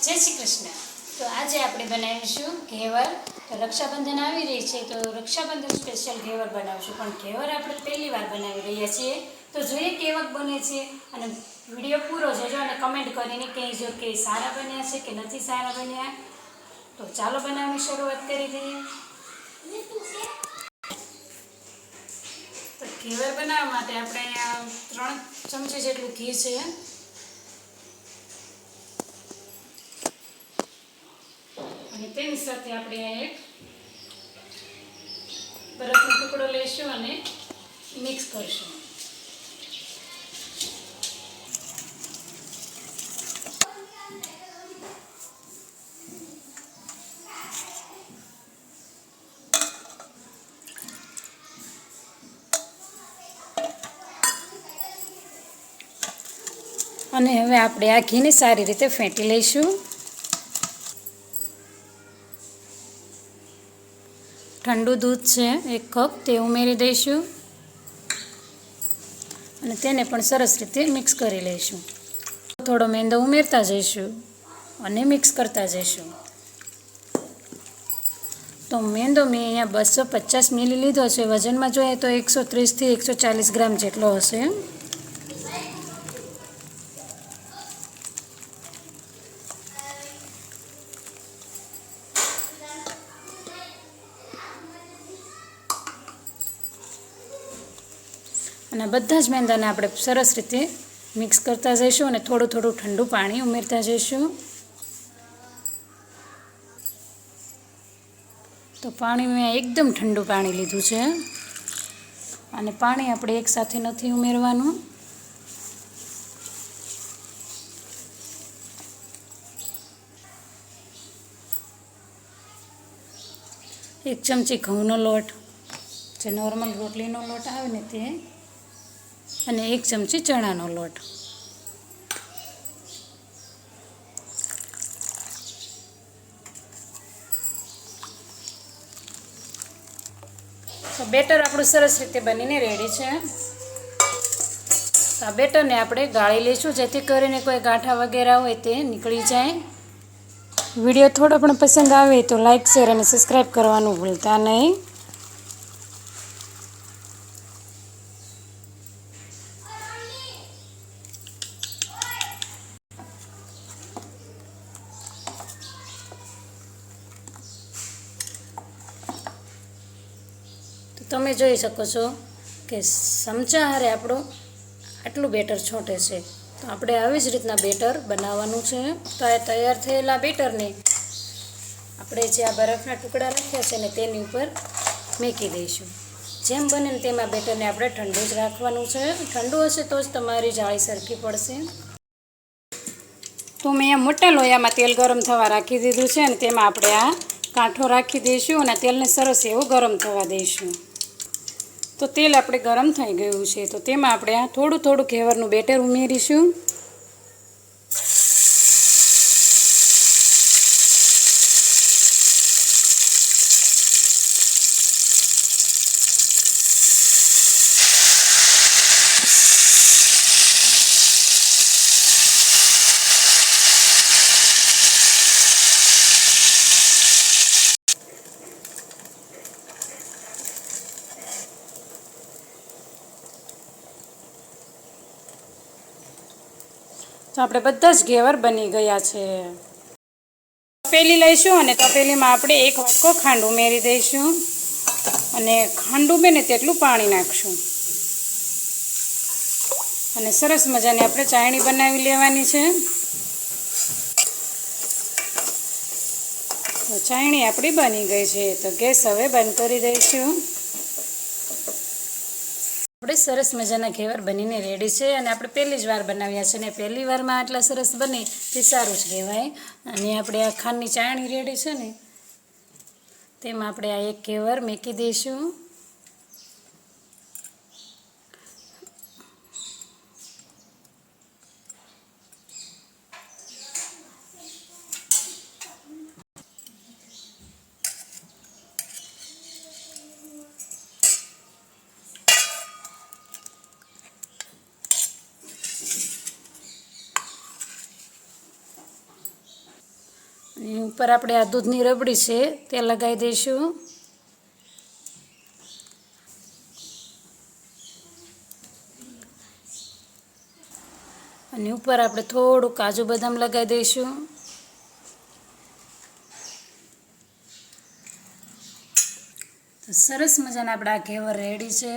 જય શ્રી કૃષ્ણ. તો આજે આપણે બનાવીશું ઘેવર. તો રક્ષાબંધન આવી રહી છે તો રક્ષાબંધન સ્પેશિયલ ઘેવર બનાવીશું. પણ ઘેવર આપણે પહેલી વાર બનાવી રહ્યા છીએ. તો જોઈએ કેવાક બને છે અને વિડીયો પૂરો જોજો અને કમેન્ટ કરીને કહેજો કે સારા બન્યા છે કે નથી સારા બન્યા. તો ચાલો બનાવવાની શરૂઆત કરી દઈએ. તો ઘેવર બનાવવા માટે આપણે અહીંયા 3 ચમચી જેટલું ઘી છે. અને તેની સાથે આપણે એક બરફનો ટુકડો લઈશું અને મિક્સ કરીશું. અને હવે આપણે આ ઘીને સારી રીતે ફેંટી લઈશું. ઠંડુ દૂધ છે 1 કપ, તે ઉમેરી દઈશું અને તેને પણ સરસ રીતે મિક્સ કરી લઈશું. થોડો મેંદો ઉમેરતા જઈશું અને મિક્સ કરતા જઈશું. તો મેંદો મેં અહીંયા 250 મિલી લીધો છે. વજનમાં જોઈએ તો 130 થી 140 ગ્રામ જેટલો હશે. અને બધા જ મેંદાને આપણે સરસ રીતે મિક્સ કરતા જઈશું અને થોડું થોડું ઠંડુ પાણી ઉમેરતા જઈશું. તો પાણી મેં એકદમ ઠંડુ પાણી લીધું છે અને પાણી આપણે એકસાથે નથી ઉમેરવાનું. એક ચમચી ઘઉંનો લોટ, જે નોર્મલ રોટલીનો લોટ આવે ને તે, અને 1 ચમચી ચણાનો લોટ. તો બેટર આપણું સરસ રીતે બનીને રેડી છે. તો આ બેટરને આપણે ગાળી લઈશું જેથી કરીને કોઈ ગાંઠા વગેરે હોય તે નીકળી જાય. વિડીયો થોડો પણ પસંદ આવે તો લાઈક, શેર અને સબસ્ક્રાઈબ કરવાનું ભૂલતા નહીં. તો તમે જોઈ શકો છો કે ચમચા હારે આપણું આટલું બેટર છોટે છે. તો આપણે આવી જ રીતના બેટર બનાવવાનું છે. તો આ તૈયાર થયેલા બેટરને આપણે જે આ બરફના ટુકડા રાખ્યા છે ને તેની ઉપર મૂકી દઈશું. જેમ બને ને તેમાં બેટરને આપણે ઠંડુ જ રાખવાનું છે. ઠંડુ હશે તો જ તમારી જાળી સરખી પડશે. તો મેં અહીંયા મોટા લોયામાં તેલ ગરમ થવા રાખી દીધું છે અને તેમાં આપણે આ કાંઠો રાખી દઈશું અને તેલને સરસ એવું ગરમ થવા દઈશું. તો તેલ આપણે ગરમ થઈ ગયું છે. તો તેમાં આપણે આ થોડું થોડું ઘેવરનું બેટર ઉમેરીશું. તો આપણે બધા જ ઘેવર બની ગયા છે. તપેલી લઈશું અને તપેલીમાં આપણે 1 વાટકો ખાંડ ઉમેરી દઈશું અને ખાંડ ઉમેરીને તેટલું પાણી નાખશું અને સરસ મજાની આપણે ચાયણી બનાવી લેવાની છે. તો ચાયણી આપણી બની ગઈ છે. તો ગેસ હવે બંધ કરી દઈશું. આપણે સરસ મજાના ઘેવર બનીને રેડી છે અને આપણે પહેલી જ વાર બનાવ્યા છે ને પહેલી વારમાં આટલા સરસ બને તે સારું જ કહેવાય. અને આપણે આ ખાંડની ચાયણી રેડી છે ને તેમાં આપણે આ 1 ઘેવર મૂકી દઈશું. એની ઉપર આપણે આ દૂધની રબડી છે તે લગાવી દઈશું. અને ઉપર આપણે થોડું કાજુ બદામ લગાવી દઈશું. તો સરસ મજાના આપણા ઘેવર રેડી છે.